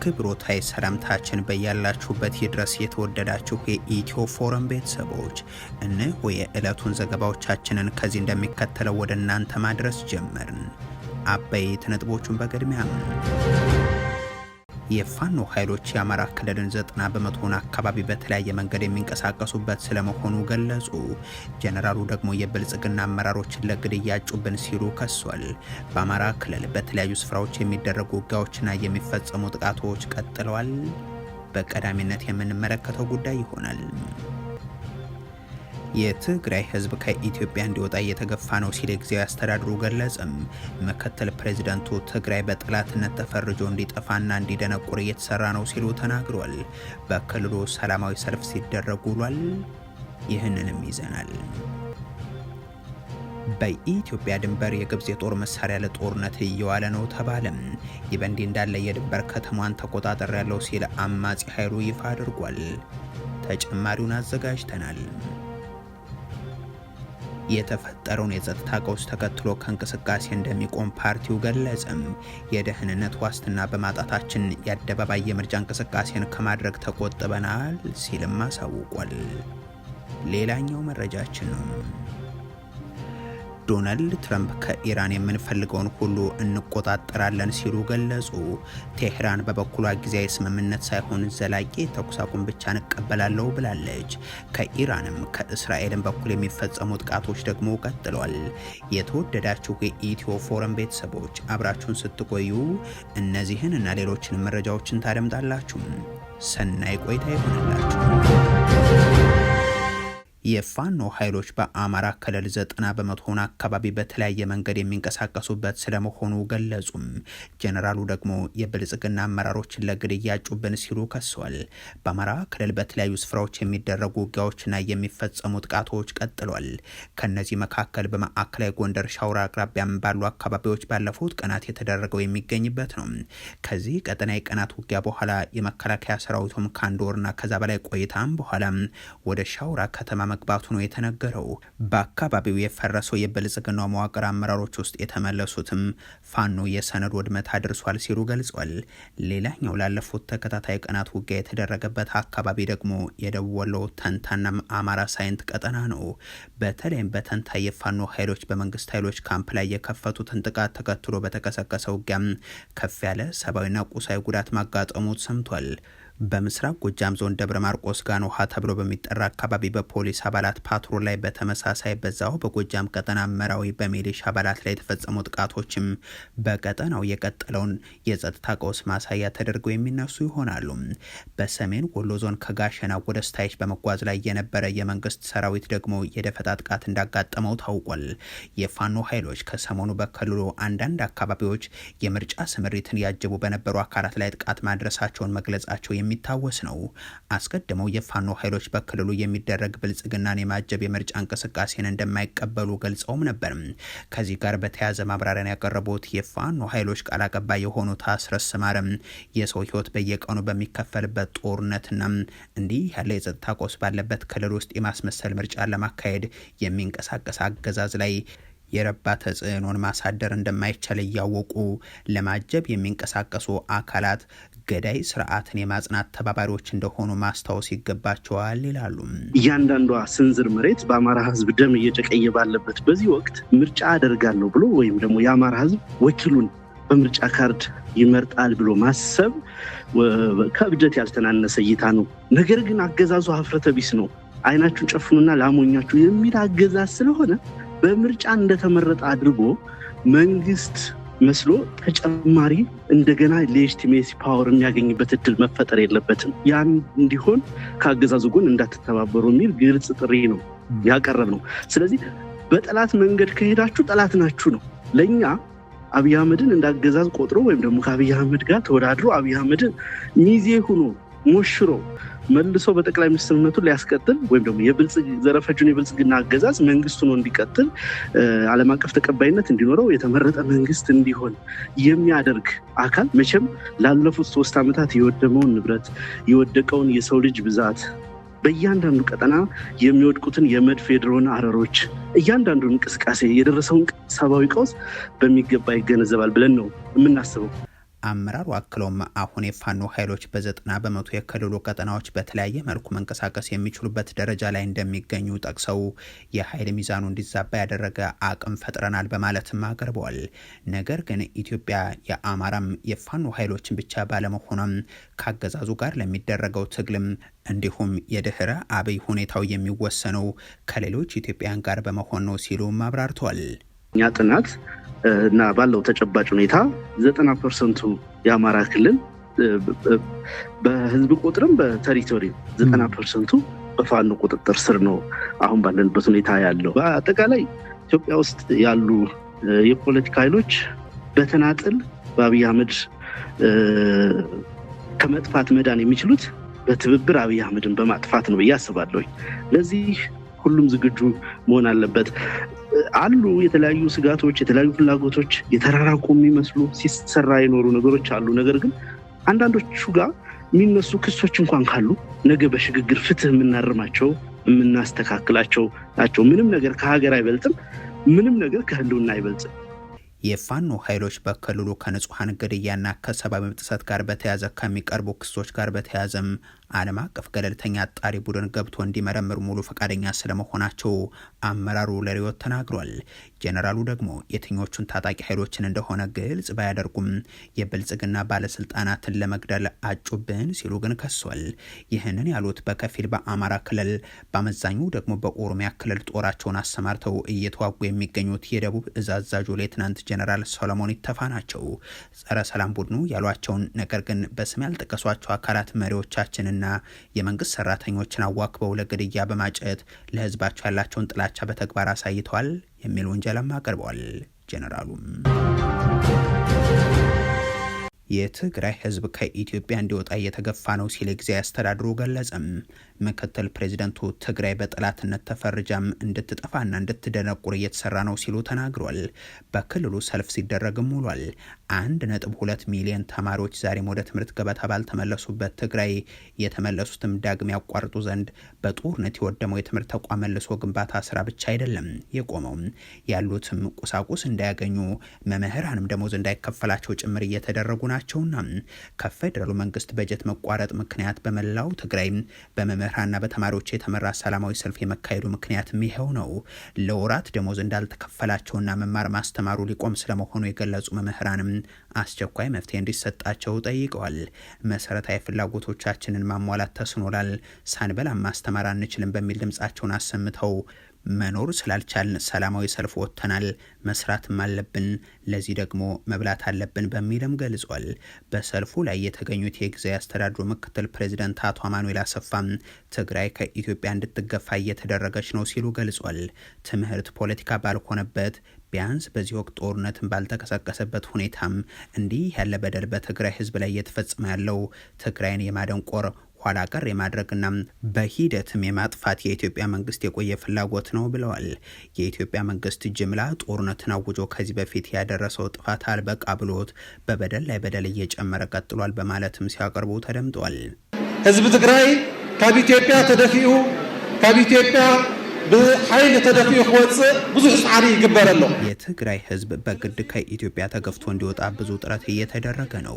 አክብሮታይ ሰላምታችን በያላችሁበት ይድረስ የተወደዳችሁ የኢትዮ ፎረም ቤተሰቦች እነሆ የዕለቱን ዘገባዎቻችንን ከዚህ እንደሚከተለው ወደ እናንተ ማድረስ ጀመርን። አበይት ነጥቦቹን በቅድሚያ የፋኖ ኃይሎች የአማራ ክልልን 90% አካባቢ በተለያየ መንገድ የሚንቀሳቀሱበት ስለመሆኑ ገለጹ። ጀነራሉ ደግሞ የብልጽግና አመራሮችን ለግድያ ያጩብን ሲሉ ከሷል። በአማራ ክልል በተለያዩ ስፍራዎች የሚደረጉ ውጊያዎችና የሚፈጸሙ ጥቃቶች ቀጥለዋል። በቀዳሚነት የምንመለከተው ጉዳይ ይሆናል። የትግራይ ህዝብ ከኢትዮጵያ እንዲወጣ እየተገፋ ነው ሲል ጊዜያዊ አስተዳድሩ ገለጸም። ምክትል ፕሬዝዳንቱ ትግራይ በጠላትነት ተፈርጆ እንዲጠፋና እንዲደነቁር እየተሰራ ነው ሲሉ ተናግሯል። በክልሉ ሰላማዊ ሰልፍ ሲደረግ ውሏል። ይህንንም ይዘናል። በኢትዮጵያ ድንበር የግብጽ የጦር መሳሪያ ለጦርነት እየዋለ ነው ተባለም። ይህ በእንዲህ እንዳለ የድንበር ከተማዋን ተቆጣጠር ያለው ሲል አማጺ ኃይሉ ይፋ አድርጓል። ተጨማሪውን አዘጋጅተናል። የተፈጠረውን የጸጥታ ቀውስ ተከትሎ ከእንቅስቃሴ እንደሚቆም ፓርቲው ገለጸም። የደህንነት ዋስትና በማጣታችን የአደባባይ የምርጫ እንቅስቃሴን ከማድረግ ተቆጥበናል ሲልም አሳውቋል። ሌላኛው መረጃችን ነው። ዶናልድ ትራምፕ ከኢራን የምንፈልገውን ሁሉ እንቆጣጠራለን ሲሉ ገለጹ። ቴህራን በበኩሏ ጊዜያዊ ስምምነት ሳይሆን ዘላቂ ተኩስ አቁም ብቻ እንቀበላለሁ ብላለች። ከኢራንም ከእስራኤልም በኩል የሚፈጸሙ ጥቃቶች ደግሞ ቀጥለዋል። የተወደዳችሁ የኢትዮ ፎረም ቤተሰቦች አብራችሁን ስትቆዩ እነዚህን እና ሌሎችን መረጃዎችን ታደምጣላችሁ። ሰናይ ቆይታ ይሆንላችሁ። የፋኖ ኃይሎች በአማራ ክልል 90% አካባቢ በተለያየ መንገድ የሚንቀሳቀሱበት ስለመሆኑ ገለጹም። ጀነራሉ ደግሞ የብልጽግና አመራሮችን ለግድያ ያጩብን ሲሉ ከሷል። በአማራ ክልል በተለያዩ ስፍራዎች የሚደረጉ ውጊያዎችና የሚፈጸሙ ጥቃቶች ቀጥሏል። ከነዚህ መካከል በማዕከላዊ ጎንደር ሻውራ አቅራቢያም ባሉ አካባቢዎች ባለፉት ቀናት የተደረገው የሚገኝበት ነው። ከዚህ ቀጠና የቀናት ውጊያ በኋላ የመከላከያ ሰራዊቱም ከአንድ ወርና ከዛ በላይ ቆይታም በኋላ ወደ ሻውራ ከተማ መግባቱ ነው የተነገረው። በአካባቢው የፈረሰው የብልጽግናው መዋቅር አመራሮች ውስጥ የተመለሱትም ፋኖ የሰነድ ውድመት አድርሷል ሲሉ ገልጿል። ሌላኛው ላለፉት ተከታታይ ቀናት ውጊያ የተደረገበት አካባቢ ደግሞ የደቡብ ወሎ ተንታና አማራ ሳይንት ቀጠና ነው። በተለይም በተንታ የፋኖ ኃይሎች በመንግስት ኃይሎች ካምፕ ላይ የከፈቱትን ጥቃት ተከትሎ በተቀሰቀሰ ውጊያም ከፍ ያለ ሰብአዊና ቁሳዊ ጉዳት ማጋጠሙ ሰምቷል። በምስራቅ ጎጃም ዞን ደብረ ማርቆስ ጋን ውሃ ተብሎ በሚጠራ አካባቢ በፖሊስ አባላት ፓትሮል ላይ በተመሳሳይ በዛው በጎጃም ቀጠና መራዊ በሚሊሻ አባላት ላይ የተፈጸሙ ጥቃቶችም በቀጠናው የቀጠለውን የጸጥታ ቀውስ ማሳያ ተደርገው የሚነሱ ይሆናሉ። በሰሜን ወሎ ዞን ከጋሸና ወደ ስታይች በመጓዝ ላይ የነበረ የመንግስት ሰራዊት ደግሞ የደፈጣ ጥቃት እንዳጋጠመው ታውቋል። የፋኖ ኃይሎች ከሰሞኑ በክልሉ አንዳንድ አካባቢዎች የምርጫ ስምሪትን ያጀቡ በነበሩ አካላት ላይ ጥቃት ማድረሳቸውን መግለጻቸው የሚታወስ ነው። አስቀድመው የፋኖ ኃይሎች በክልሉ የሚደረግ ብልጽግናን የማጀብ የምርጫ እንቅስቃሴን እንደማይቀበሉ ገልጸውም ነበር። ከዚህ ጋር በተያያዘ ማብራሪያን ያቀረቡት የፋኖ ኃይሎች ቃል አቀባይ የሆኑት አስረስ ማረም የሰው ህይወት በየቀኑ በሚከፈልበት ጦርነትና እንዲህ ያለ የጸጥታ ቀውስ ባለበት ክልል ውስጥ የማስመሰል ምርጫ ለማካሄድ የሚንቀሳቀስ አገዛዝ ላይ የረባ ተጽዕኖን ማሳደር እንደማይቻል እያወቁ ለማጀብ የሚንቀሳቀሱ አካላት ገዳይ ስርዓትን የማጽናት ተባባሪዎች እንደሆኑ ማስታወስ ይገባቸዋል ይላሉ። እያንዳንዷ ስንዝር መሬት በአማራ ህዝብ ደም እየጨቀየ ባለበት በዚህ ወቅት ምርጫ አደርጋለሁ ብሎ ወይም ደግሞ የአማራ ህዝብ ወኪሉን በምርጫ ካርድ ይመርጣል ብሎ ማሰብ ከብደት ያልተናነሰ እይታ ነው። ነገር ግን አገዛዙ ሀፍረተ ቢስ ነው። አይናችሁን ጨፍኑና ላሞኛችሁ የሚል አገዛዝ ስለሆነ በምርጫ እንደተመረጠ አድርጎ መንግስት መስሎ ተጨማሪ እንደገና ሌጂቲሜሲ ፓወር የሚያገኝበት እድል መፈጠር የለበትም። ያን እንዲሆን ከአገዛዙ ጎን እንዳትተባበሩ የሚል ግልጽ ጥሪ ነው ያቀረብ ነው። ስለዚህ በጠላት መንገድ ከሄዳችሁ ጠላት ናችሁ ነው። ለኛ አብይ አህመድን እንዳገዛዝ ቆጥሮ ወይም ደግሞ ከአብይ አህመድ ጋር ተወዳድሮ አብይ አህመድን ሚዜ ሆኖ ሞሽሮ መልሶ በጠቅላይ ሚኒስትርነቱን ሊያስቀጥል ወይም ደግሞ ዘረፈጁን የብልጽግና አገዛዝ መንግስቱ ነው እንዲቀጥል ዓለም አቀፍ ተቀባይነት እንዲኖረው የተመረጠ መንግስት እንዲሆን የሚያደርግ አካል መቼም ላለፉት 3 ዓመታት የወደመውን ንብረት የወደቀውን የሰው ልጅ ብዛት በእያንዳንዱ ቀጠና የሚወድቁትን የመድፍ የድሮን አረሮች እያንዳንዱ እንቅስቃሴ የደረሰውን ሰብአዊ ቀውስ በሚገባ ይገነዘባል ብለን ነው የምናስበው። አመራሩ አክለውም አሁን የፋኖ ኃይሎች በ90% የክልሉ ቀጠናዎች በተለያየ መልኩ መንቀሳቀስ የሚችሉበት ደረጃ ላይ እንደሚገኙ ጠቅሰው የኃይል ሚዛኑ እንዲዛባ ያደረገ አቅም ፈጥረናል በማለትም አቅርበዋል። ነገር ግን ኢትዮጵያ የአማራም የፋኖ ኃይሎችን ብቻ ባለመሆኗም ካገዛዙ ጋር ለሚደረገው ትግልም እንዲሁም የድህረ አብይ ሁኔታው የሚወሰነው ከሌሎች ኢትዮጵያን ጋር በመሆን ነው ሲሉ አብራርተዋል። እኛ ጥናት እና ባለው ተጨባጭ ሁኔታ 90% የአማራ ክልል በህዝብ ቁጥርም በቴሪቶሪ 90% በፋኖ ቁጥጥር ስር ነው አሁን ባለንበት ሁኔታ ያለው። በአጠቃላይ ኢትዮጵያ ውስጥ ያሉ የፖለቲካ ኃይሎች በተናጥል በአብይ አህመድ ከመጥፋት መዳን የሚችሉት በትብብር አብይ አህመድን በማጥፋት ነው ብዬ አስባለሁ። ለዚህ ሁሉም ዝግጁ መሆን አለበት። አሉ የተለያዩ ስጋቶች፣ የተለያዩ ፍላጎቶች፣ የተራራቁ የሚመስሉ ሲሰራ የኖሩ ነገሮች አሉ። ነገር ግን አንዳንዶቹ ጋር የሚነሱ ክሶች እንኳን ካሉ ነገ በሽግግር ፍትህ የምናርማቸው የምናስተካክላቸው ናቸው። ምንም ነገር ከሀገር አይበልጥም። ምንም ነገር ከህልውና አይበልጥም። የፋኖ ኃይሎች በክልሉ ከንጹሐን ግድያና ከሰብአዊ መብት ጥሰት ጋር በተያያዘ ከሚቀርቡ ክሶች ጋር በተያያዘም ዓለም አቀፍ ገለልተኛ አጣሪ ቡድን ገብቶ እንዲመረምር ሙሉ ፈቃደኛ ስለመሆናቸው አመራሩ ለሪዮት ተናግሯል። ጄኔራሉ ደግሞ የትኞቹን ታጣቂ ኃይሎችን እንደሆነ ግልጽ ባያደርጉም የብልጽግና ባለስልጣናትን ለመግደል አጩብን ሲሉ ግን ከሷል። ይህንን ያሉት በከፊል በአማራ ክልል በአመዛኙ ደግሞ በኦሮሚያ ክልል ጦራቸውን አሰማርተው እየተዋጉ የሚገኙት የደቡብ እዝ አዛዡ ሌትናንት ጄኔራል ሰሎሞን ይተፋ ናቸው። ጸረ ሰላም ቡድኑ ያሏቸውን ነገር ግን በስም ያልጠቀሷቸው አካላት መሪዎቻችንና የመንግስት ሰራተኞችን አዋክበው ለግድያ በማጨት ለህዝባቸው ያላቸውን ጥላቻ በተግባር አሳይተዋል የሚል ወንጀልም አቅርበዋል። ጄኔራሉም የትግራይ ህዝብ ከኢትዮጵያ እንዲወጣ እየተገፋ ነው ሲል ጊዜያዊ አስተዳድሩ ገለጸም። ምክትል ፕሬዚደንቱ ትግራይ በጠላትነት ተፈርጃም እንድትጠፋና እንድትደነቁር እየተሰራ ነው ሲሉ ተናግሯል። በክልሉ ሰልፍ ሲደረግም ውሏል። 1.2 ሚሊዮን ተማሪዎች ዛሬም ወደ ትምህርት ገበታ ባልተመለሱበት ትግራይ የተመለሱትም ዳግም ያቋርጡ ዘንድ በጦርነት የወደመው የትምህርት ተቋም መልሶ ግንባታ ስራ ብቻ አይደለም የቆመው፣ ያሉትም ቁሳቁስ እንዳያገኙ መምህራንም ደሞዝ እንዳይከፈላቸው ጭምር እየተደረጉ ናቸውና ከፌደራሉ መንግስት በጀት መቋረጥ ምክንያት በመላው ትግራይ በመምህራንና በተማሪዎች የተመራ ሰላማዊ ሰልፍ የመካሄዱ ምክንያትም ይሄው ነው። ለወራት ደሞዝ እንዳልተከፈላቸውና መማር ማስተማሩ ሊቆም ስለመሆኑ የገለጹ መምህራንም አስቸኳይ መፍትሄ እንዲሰጣቸው ጠይቀዋል። መሰረታዊ ፍላጎቶቻችንን ማሟላት ተስኖላል፣ ሳንበላ ማስተማር አንችልም በሚል ድምጻቸውን አሰምተው መኖር ስላልቻልን ሰላማዊ ሰልፍ ወጥተናል፣ መስራትም አለብን፣ ለዚህ ደግሞ መብላት አለብን በሚልም ገልጿል። በሰልፉ ላይ የተገኙት የጊዜያዊ አስተዳድሩ ምክትል ፕሬዚደንት አቶ አማኑኤል አሰፋም ትግራይ ከኢትዮጵያ እንድትገፋ እየተደረገች ነው ሲሉ ገልጿል። ትምህርት ፖለቲካ ባልሆነበት ቢያንስ በዚህ ወቅት ጦርነትን ባልተቀሰቀሰበት ሁኔታም እንዲህ ያለ በደል በትግራይ ህዝብ ላይ እየተፈጸመ ያለው ትግራይን የማደንቆር ኋላ ቀር የማድረግና በሂደትም የማጥፋት የኢትዮጵያ መንግስት የቆየ ፍላጎት ነው ብለዋል። የኢትዮጵያ መንግስት ጅምላ ጦርነትን አውጆ ከዚህ በፊት ያደረሰው ጥፋት አልበቃ ብሎት በበደል ላይ በደል እየጨመረ ቀጥሏል በማለትም ሲያቀርቡ ተደምጧል። ህዝብ ትግራይ ካብ ኢትዮጵያ ተደፊኡ ካብ ኢትዮጵያ በኃይል ተደፊኡ ክወጽእ ብዙሕ ጻዕሪ ይግበረሎ። የትግራይ ህዝብ በግድ ከኢትዮጵያ ተገፍቶ እንዲወጣ ብዙ ጥረት እየተደረገ ነው።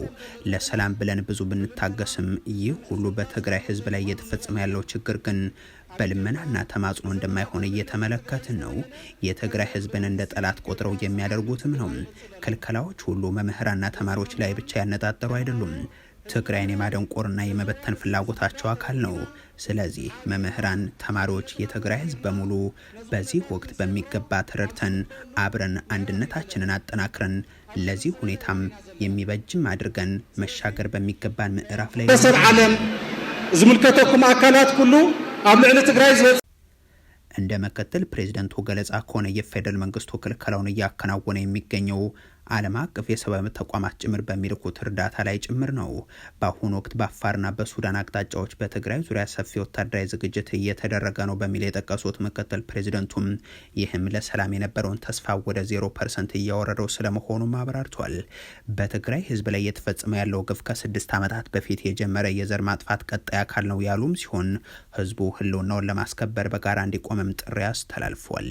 ለሰላም ብለን ብዙ ብንታገስም ይህ ሁሉ በትግራይ ህዝብ ላይ እየተፈጸመ ያለው ችግር ግን በልመናና ተማጽኖ እንደማይሆን እየተመለከትን ነው። የትግራይ ህዝብን እንደ ጠላት ቆጥረው የሚያደርጉትም ነው። ክልከላዎች ሁሉ መምህራንና ተማሪዎች ላይ ብቻ ያነጣጠሩ አይደሉም። ትግራይን የማደንቆርና የመበተን ፍላጎታቸው አካል ነው። ስለዚህ መምህራን፣ ተማሪዎች፣ የትግራይ ህዝብ በሙሉ በዚህ ወቅት በሚገባ ተረድተን አብረን አንድነታችንን አጠናክረን ለዚህ ሁኔታም የሚበጅም አድርገን መሻገር በሚገባን ምዕራፍ ላይ በሰብ ዓለም ዝምልከተኩም አካላት ሁሉ ኣብ ልዕሊ ትግራይ እንደ ምክትል ፕሬዚደንቱ ገለጻ ከሆነ የፌደራል መንግስቱ ክልከላውን እያከናወነ የሚገኘው ዓለም አቀፍ የሰብአዊ መብት ተቋማት ጭምር በሚልኩት እርዳታ ላይ ጭምር ነው። በአሁኑ ወቅት በአፋርና በሱዳን አቅጣጫዎች በትግራይ ዙሪያ ሰፊ ወታደራዊ ዝግጅት እየተደረገ ነው በሚል የጠቀሱት ምክትል ፕሬዚደንቱም ይህም ለሰላም የነበረውን ተስፋ ወደ 0% እያወረደው ስለመሆኑም አብራርቷል። በትግራይ ህዝብ ላይ እየተፈጸመ ያለው ግፍ ከ6 ዓመታት በፊት የጀመረ የዘር ማጥፋት ቀጣይ አካል ነው ያሉም ሲሆን ህዝቡ ህልውናውን ለማስከበር በጋራ እንዲቆምም ጥሪ አስተላልፏል።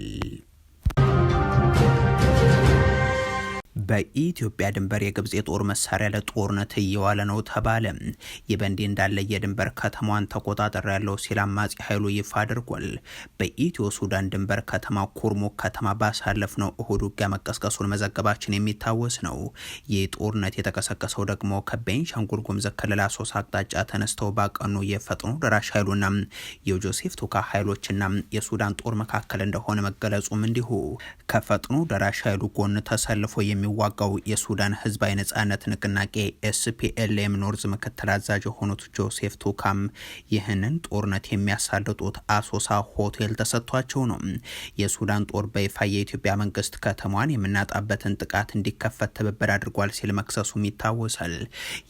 በኢትዮጵያ ድንበር የግብጽ የጦር መሳሪያ ለጦርነት እየዋለ ነው ተባለ። ይህ በእንዲህ እንዳለ የድንበር ከተማዋን ተቆጣጠር ያለው ሲል አማጺ ኃይሉ ይፋ አድርጓል። በኢትዮ ሱዳን ድንበር ከተማ ኩርሙክ ከተማ ባሳለፍነው እሁድ ውጊያ መቀስቀሱን መዘገባችን የሚታወስ ነው። ይህ ጦርነት የተቀሰቀሰው ደግሞ ከቤንሻንጉል ጉሙዝ ክልል አሶሳ አቅጣጫ ተነስተው ባቀኑ የፈጥኖ ደራሽ ኃይሉና የጆሴፍ ቱካ ኃይሎችና የሱዳን ጦር መካከል እንደሆነ መገለጹም እንዲሁ ከፈጥኖ ደራሽ ኃይሉ ጎን ተሰልፎ የሚዋጋው የሱዳን ህዝባዊ ነጻነት ንቅናቄ ኤስፒኤልኤም ኖርዝ ምክትል አዛዥ የሆኑት ጆሴፍ ቱካም ይህንን ጦርነት የሚያሳልጡት አሶሳ ሆቴል ተሰጥቷቸው ነው። የሱዳን ጦር በይፋ የኢትዮጵያ መንግስት ከተማዋን የምናጣበትን ጥቃት እንዲከፈት ትብብር አድርጓል ሲል መክሰሱም ይታወሳል።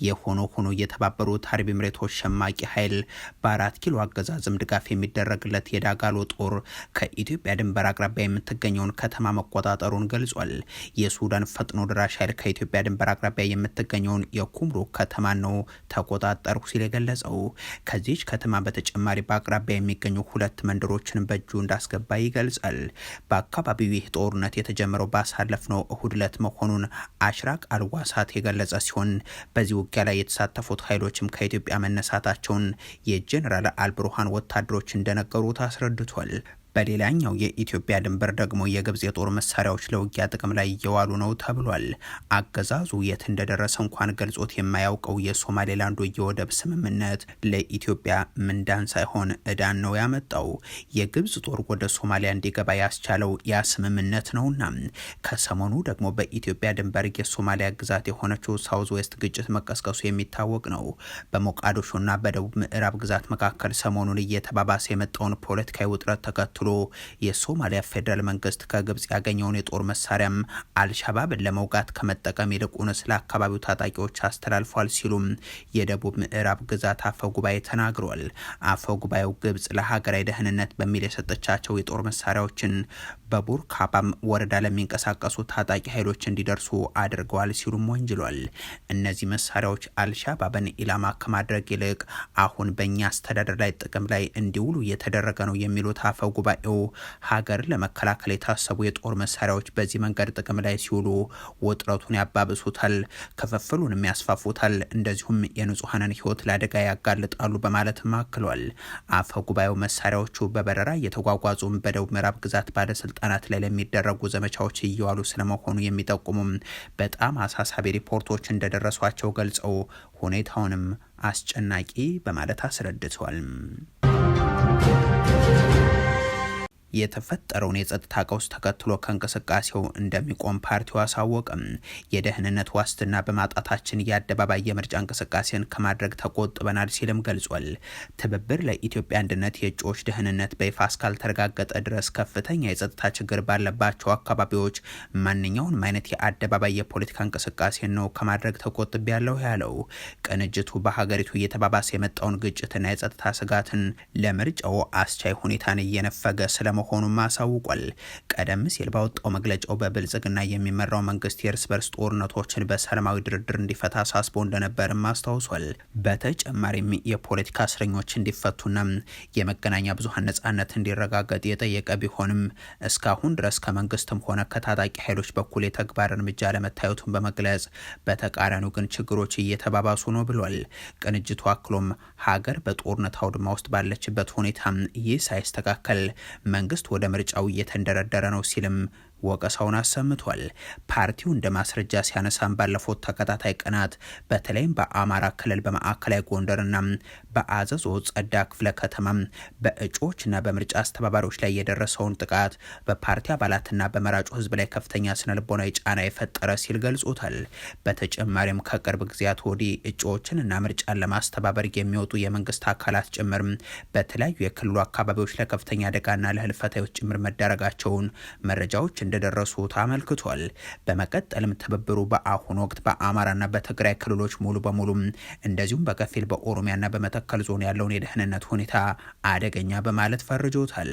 የሆኖ ሆኖ የተባበሩት አረብ ኤምሬቶች ሸማቂ ኃይል በ4 ኪሎ አገዛዝም ድጋፍ የሚደረግለት የዳጋሎ ጦር ከኢትዮጵያ ድንበር አቅራቢያ የምትገኘውን ከተማ መቆጣጠሩን ገልጿል። የሱዳን ፈጥኖ ደራሽ ኃይል ከኢትዮጵያ ድንበር አቅራቢያ የምትገኘውን የኩምሩክ ከተማ ነው ተቆጣጠሩ ሲል የገለጸው። ከዚች ከተማ በተጨማሪ በአቅራቢያ የሚገኙ 2 መንደሮችን በእጁ እንዳስገባ ይገልጻል። በአካባቢው ይህ ጦርነት የተጀመረው ባሳለፍነው እሁድ ዕለት መሆኑን አሽራቅ አልዋሳት የገለጸ ሲሆን በዚህ ውጊያ ላይ የተሳተፉት ኃይሎችም ከኢትዮጵያ መነሳታቸውን የጄኔራል አልብሩሃን ወታደሮች እንደነገሩት አስረድቷል። በሌላኛው የኢትዮጵያ ድንበር ደግሞ የግብጽ የጦር መሳሪያዎች ለውጊያ ጥቅም ላይ እየዋሉ ነው ተብሏል። አገዛዙ የት እንደደረሰ እንኳን ገልጾት የማያውቀው የሶማሌላንዱ የወደብ ስምምነት ለኢትዮጵያ ምንዳን ሳይሆን እዳን ነው ያመጣው። የግብጽ ጦር ወደ ሶማሊያ እንዲገባ ያስቻለው ያ ስምምነት ነውና ከሰሞኑ ደግሞ በኢትዮጵያ ድንበር የሶማሊያ ግዛት የሆነችው ሳውዝ ዌስት ግጭት መቀስቀሱ የሚታወቅ ነው። በሞቃዲሾና በደቡብ ምዕራብ ግዛት መካከል ሰሞኑን እየተባባሰ የመጣውን ፖለቲካዊ ውጥረት ተከትሎ የሶማሊያ ፌደራል መንግስት ከግብጽ ያገኘውን የጦር መሳሪያም አልሻባብን ለመውጋት ከመጠቀም ይልቁን ስለ አካባቢው ታጣቂዎች አስተላልፏል ሲሉም የደቡብ ምዕራብ ግዛት አፈ ጉባኤ ተናግሯል። አፈ ጉባኤው ግብጽ ለሀገራዊ ደህንነት በሚል የሰጠቻቸው የጦር መሳሪያዎችን በቡርካባም ወረዳ ለሚንቀሳቀሱ ታጣቂ ኃይሎች እንዲደርሱ አድርገዋል ሲሉም ወንጅሏል። እነዚህ መሳሪያዎች አልሻባብን ኢላማ ከማድረግ ይልቅ አሁን በእኛ አስተዳደር ላይ ጥቅም ላይ እንዲውሉ እየተደረገ ነው የሚሉት አፈ ጉባኤው ሀገር ለመከላከል የታሰቡ የጦር መሳሪያዎች በዚህ መንገድ ጥቅም ላይ ሲውሉ ውጥረቱን ያባብሱታል፣ ክፍፍሉንም ያስፋፉታል፣ እንደዚሁም የንጹሐንን ህይወት ለአደጋ ያጋልጣሉ በማለትም አክሏል። አፈ ጉባኤው መሳሪያዎቹ በበረራ እየተጓጓዙም በደቡብ ምዕራብ ግዛት ባለስልጣናት ላይ ለሚደረጉ ዘመቻዎች እየዋሉ ስለመሆኑ የሚጠቁሙም በጣም አሳሳቢ ሪፖርቶች እንደደረሷቸው ገልጸው ሁኔታውንም አስጨናቂ በማለት አስረድተዋል። የተፈጠረውን የጸጥታ ቀውስ ተከትሎ ከእንቅስቃሴው እንደሚቆም ፓርቲው አሳወቀም። የደህንነት ዋስትና በማጣታችን የአደባባይ የምርጫ እንቅስቃሴን ከማድረግ ተቆጥበናል ሲልም ገልጿል። ትብብር ለኢትዮጵያ አንድነት የእጩዎች ደህንነት በይፋ እስካልተረጋገጠ ድረስ ከፍተኛ የጸጥታ ችግር ባለባቸው አካባቢዎች ማንኛውንም አይነት የአደባባይ የፖለቲካ እንቅስቃሴን ነው ከማድረግ ተቆጥቤያለሁ ያለው ቅንጅቱ በሀገሪቱ እየተባባሰ የመጣውን ግጭትና የጸጥታ ስጋትን ለምርጫው አስቻይ ሁኔታን እየነፈገ ስለመሆኑ አሳውቋል። ቀደም ሲል ባወጣው መግለጫው በብልጽግና የሚመራው መንግስት የእርስ በርስ ጦርነቶችን በሰላማዊ ድርድር እንዲፈታ አሳስቦ እንደነበርም አስታውሷል። በተጨማሪም የፖለቲካ እስረኞች እንዲፈቱና የመገናኛ ብዙሃን ነጻነት እንዲረጋገጥ የጠየቀ ቢሆንም እስካሁን ድረስ ከመንግስትም ሆነ ከታጣቂ ኃይሎች በኩል የተግባር እርምጃ ለመታየቱን በመግለጽ በተቃራኒው ግን ችግሮች እየተባባሱ ነው ብሏል። ቅንጅቱ አክሎም ሀገር በጦርነት አውድማ ውስጥ ባለችበት ሁኔታ ይህ ሳይስተካከል መንግስት ወደ ምርጫው እየተንደረደረ ነው ሲልም ወቀሳውን አሰምቷል። ፓርቲው እንደ ማስረጃ ሲያነሳም ባለፉት ተከታታይ ቀናት በተለይም በአማራ ክልል በማዕከላዊ ጎንደርና በአዘዞ ጸዳ ክፍለ ከተማ በእጩዎችና በምርጫ አስተባባሪዎች ላይ የደረሰውን ጥቃት በፓርቲ አባላትና በመራጩ ህዝብ ላይ ከፍተኛ ስነልቦናዊ ጫና የፈጠረ ሲል ገልጾታል። በተጨማሪም ከቅርብ ጊዜያት ወዲህ እጩዎችንና ምርጫን ለማስተባበር የሚወጡ የመንግስት አካላት ጭምር በተለያዩ የክልሉ አካባቢዎች ለከፍተኛ አደጋና ለህልፈተ ህይወት ጭምር መዳረጋቸውን መረጃዎች እንደደረሱት አመልክቷል። በመቀጠልም ትብብሩ በአሁኑ ወቅት በአማራና በትግራይ ክልሎች ሙሉ በሙሉ እንደዚሁም በከፊል በኦሮሚያና በመተከል ዞን ያለውን የደህንነት ሁኔታ አደገኛ በማለት ፈርጆታል።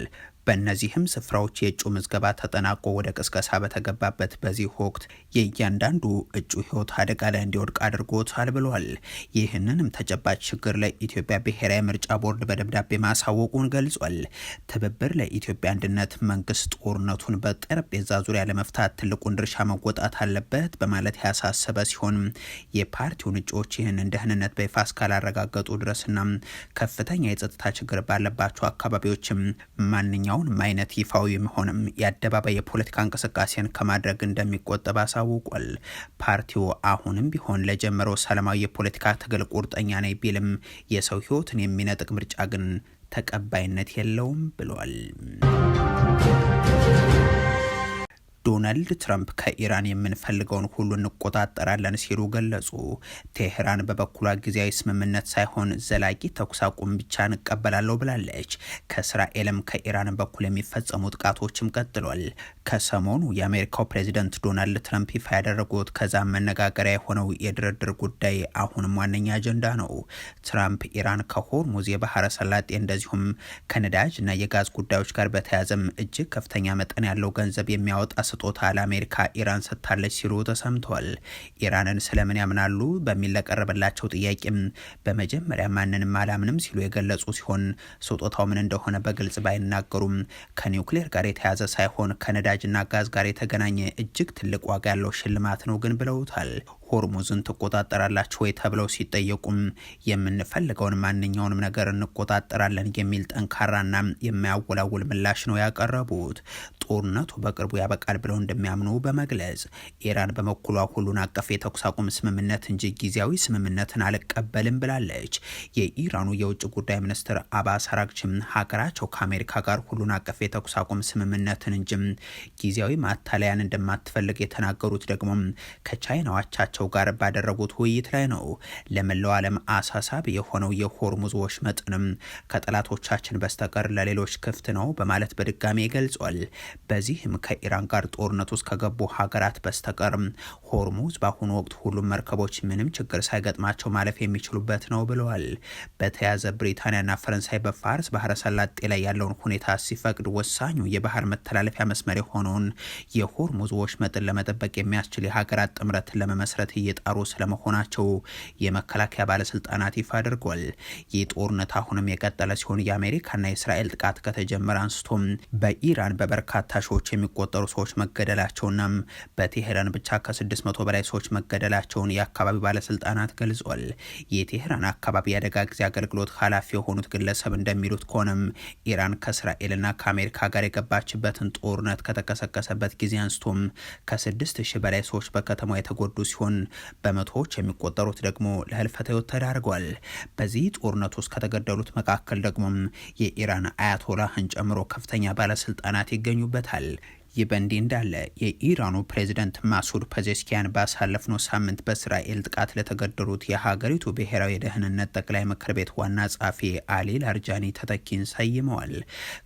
በእነዚህም ስፍራዎች የእጩ ምዝገባ ተጠናቆ ወደ ቅስቀሳ በተገባበት በዚህ ወቅት የእያንዳንዱ እጩ ህይወት አደጋ ላይ እንዲወድቅ አድርጎታል ብሏል። ይህንንም ተጨባጭ ችግር ለኢትዮጵያ ብሔራዊ ምርጫ ቦርድ በደብዳቤ ማሳወቁን ገልጿል። ትብብር ለኢትዮጵያ አንድነት መንግስት ጦርነቱን በጠረጴዛ ጠረጴዛ ዙሪያ ለመፍታት ትልቁን ድርሻ መወጣት አለበት በማለት ያሳሰበ ሲሆን የፓርቲውን እጩዎች ይህንን ደህንነት በይፋ እስካላረጋገጡ ድረስና ከፍተኛ የጸጥታ ችግር ባለባቸው አካባቢዎችም ማንኛውንም አይነት ይፋዊ መሆንም የአደባባይ የፖለቲካ እንቅስቃሴን ከማድረግ እንደሚቆጠብ አሳውቋል። ፓርቲው አሁንም ቢሆን ለጀመረው ሰላማዊ የፖለቲካ ትግል ቁርጠኛ ነኝ ቢልም የሰው ህይወትን የሚነጥቅ ምርጫ ግን ተቀባይነት የለውም ብሏል። ዶናልድ ትራምፕ ከኢራን የምንፈልገውን ሁሉ እንቆጣጠራለን ሲሉ ገለጹ። ቴህራን በበኩሏ ጊዜያዊ ስምምነት ሳይሆን ዘላቂ ተኩስ አቁም ብቻ እንቀበላለሁ ብላለች። ከእስራኤልም ከኢራን በኩል የሚፈጸሙ ጥቃቶችም ቀጥሏል። ከሰሞኑ የአሜሪካው ፕሬዚደንት ዶናልድ ትራምፕ ይፋ ያደረጉት ከዛም መነጋገሪያ የሆነው የድርድር ጉዳይ አሁንም ዋነኛ አጀንዳ ነው። ትራምፕ ኢራን ከሆርሙዝ የባህረ ሰላጤ እንደዚሁም ከነዳጅ እና የጋዝ ጉዳዮች ጋር በተያያዘም እጅግ ከፍተኛ መጠን ያለው ገንዘብ የሚያወጣ ስጦታ ለአሜሪካ ኢራን ሰጥታለች ሲሉ ተሰምተዋል። ኢራንን ስለምን ያምናሉ በሚል ለቀረበላቸው ጥያቄም በመጀመሪያ ማንንም አላምንም ሲሉ የገለጹ ሲሆን ስጦታው ምን እንደሆነ በግልጽ ባይናገሩም ከኒውክሌር ጋር የተያዘ ሳይሆን ከነዳጅና ጋዝ ጋር የተገናኘ እጅግ ትልቅ ዋጋ ያለው ሽልማት ነው ግን ብለውታል። ሆርሙዝን ትቆጣጠራላችሁ ወይ ተብለው ሲጠየቁም የምንፈልገውን ማንኛውንም ነገር እንቆጣጠራለን የሚል ጠንካራና የማያወላውል ምላሽ ነው ያቀረቡት። ጦርነቱ በቅርቡ ያበቃል ብለው እንደሚያምኑ በመግለጽ ኢራን በበኩሏ ሁሉን አቀፍ የተኩስ አቁም ስምምነት እንጂ ጊዜያዊ ስምምነትን አልቀበልም ብላለች። የኢራኑ የውጭ ጉዳይ ሚኒስትር አባስ አራግቺም ሀገራቸው ከአሜሪካ ጋር ሁሉን አቀፍ የተኩስ አቁም ስምምነትን እንጂ ጊዜያዊ ማታለያን እንደማትፈልግ የተናገሩት ደግሞ ከቻይናው አቻቸው ጋር ባደረጉት ውይይት ላይ ነው። ለመላው ዓለም አሳሳቢ የሆነው የሆርሙዝ ወሽመጥንም ከጠላቶቻችን በስተቀር ለሌሎች ክፍት ነው በማለት በድጋሚ ገልጿል። በዚህም ከኢራን ጋር ጦርነት ውስጥ ከገቡ ሀገራት በስተቀር ሆርሙዝ በአሁኑ ወቅት ሁሉም መርከቦች ምንም ችግር ሳይገጥማቸው ማለፍ የሚችሉበት ነው ብለዋል። በተያያዘ ብሪታንያና ፈረንሳይ በፋርስ ባህረ ሰላጤ ላይ ያለውን ሁኔታ ሲፈቅድ ወሳኙ የባህር መተላለፊያ መስመር የሆነውን የሆርሙዝ ወሽመጥን ለመጠበቅ የሚያስችል የሀገራት ጥምረትን ለመመስረት እየጣሩ ስለመሆናቸው የመከላከያ ባለስልጣናት ይፋ አድርጓል። ይህ ጦርነት አሁንም የቀጠለ ሲሆን የአሜሪካና የእስራኤል ጥቃት ከተጀመረ አንስቶም በኢራን በበርካታ ሺዎች የሚቆጠሩ ሰዎች መገደላቸውና በቴህራን ብቻ ከ600 በላይ ሰዎች መገደላቸውን የአካባቢ ባለስልጣናት ገልጿል። የቴህራን አካባቢ የአደጋ ጊዜ አገልግሎት ኃላፊ የሆኑት ግለሰብ እንደሚሉት ከሆነም ኢራን ከእስራኤልና ከአሜሪካ ጋር የገባችበትን ጦርነት ከተቀሰቀሰበት ጊዜ አንስቶም ከ6000 በላይ ሰዎች በከተማ የተጎዱ ሲሆን በመቶዎች የሚቆጠሩት ደግሞ ለህልፈተ ህይወት ተዳርጓል። በዚህ ጦርነት ውስጥ ከተገደሉት መካከል ደግሞ የኢራን አያቶላህን ጨምሮ ከፍተኛ ባለስልጣናት ይገኙበታል። ይህ በእንዲህ እንዳለ የኢራኑ ፕሬዝዳንት ማሱድ ፐዜሽኪያን ባሳለፍነው ሳምንት በእስራኤል ጥቃት ለተገደሉት የሀገሪቱ ብሔራዊ የደህንነት ጠቅላይ ምክር ቤት ዋና ጸሐፊ አሊ ላርጃኒ ተተኪን ሰይመዋል።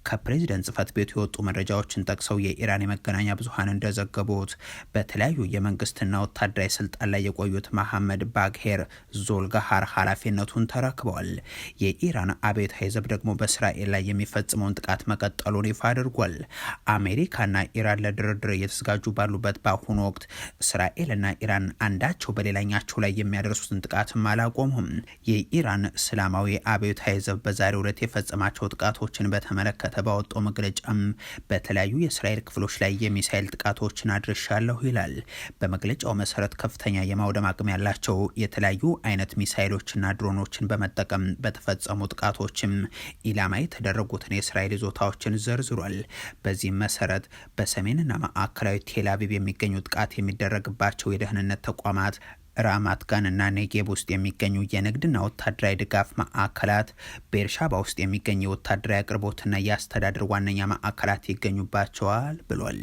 ከፕሬዝዳንት ጽህፈት ቤቱ የወጡ መረጃዎችን ጠቅሰው የኢራን የመገናኛ ብዙሃን እንደዘገቡት በተለያዩ የመንግስትና ወታደራዊ ስልጣን ላይ የቆዩት መሐመድ ባግሄር ዞልጋሃር ኃላፊነቱን ተረክበዋል። የኢራን አብዮታዊ ዘብ ደግሞ በእስራኤል ላይ የሚፈጽመውን ጥቃት መቀጠሉን ይፋ አድርጓል። አሜሪካና ኢራን ለድርድር እየተዘጋጁ ባሉበት በአሁኑ ወቅት እስራኤልና ኢራን አንዳቸው በሌላኛቸው ላይ የሚያደርሱትን ጥቃትም አላቆሙም። የኢራን እስላማዊ አብዮታዊ ዘብ በዛሬው ዕለት የፈጸማቸው ጥቃቶችን በተመለከተ ባወጣው መግለጫም በተለያዩ የእስራኤል ክፍሎች ላይ የሚሳኤል ጥቃቶችን አድርሻለሁ ይላል። በመግለጫው መሰረት ከፍተኛ የማውደም አቅም ያላቸው የተለያዩ አይነት ሚሳኤሎችና ድሮኖችን በመጠቀም በተፈጸሙ ጥቃቶችም ኢላማ የተደረጉትን የእስራኤል ይዞታዎችን ዘርዝሯል። በዚህም መሰረት በሰሜንና ማዕከላዊ ቴል አቪቭ የሚገኙ ጥቃት የሚደረግባቸው የደህንነት ተቋማት፣ ራማት ጋንና ኔጌብ ውስጥ የሚገኙ የንግድና ወታደራዊ ድጋፍ ማዕከላት፣ ቤርሻባ ውስጥ የሚገኙ የወታደራዊ አቅርቦትና የአስተዳደር ዋነኛ ማዕከላት ይገኙባቸዋል ብሏል።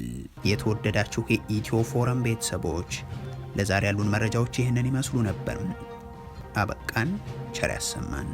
የተወደዳችሁ የኢትዮ ፎረም ቤተሰቦች ለዛሬ ያሉን መረጃዎች ይህንን ይመስሉ ነበር። አበቃን። ቸር ያሰማን።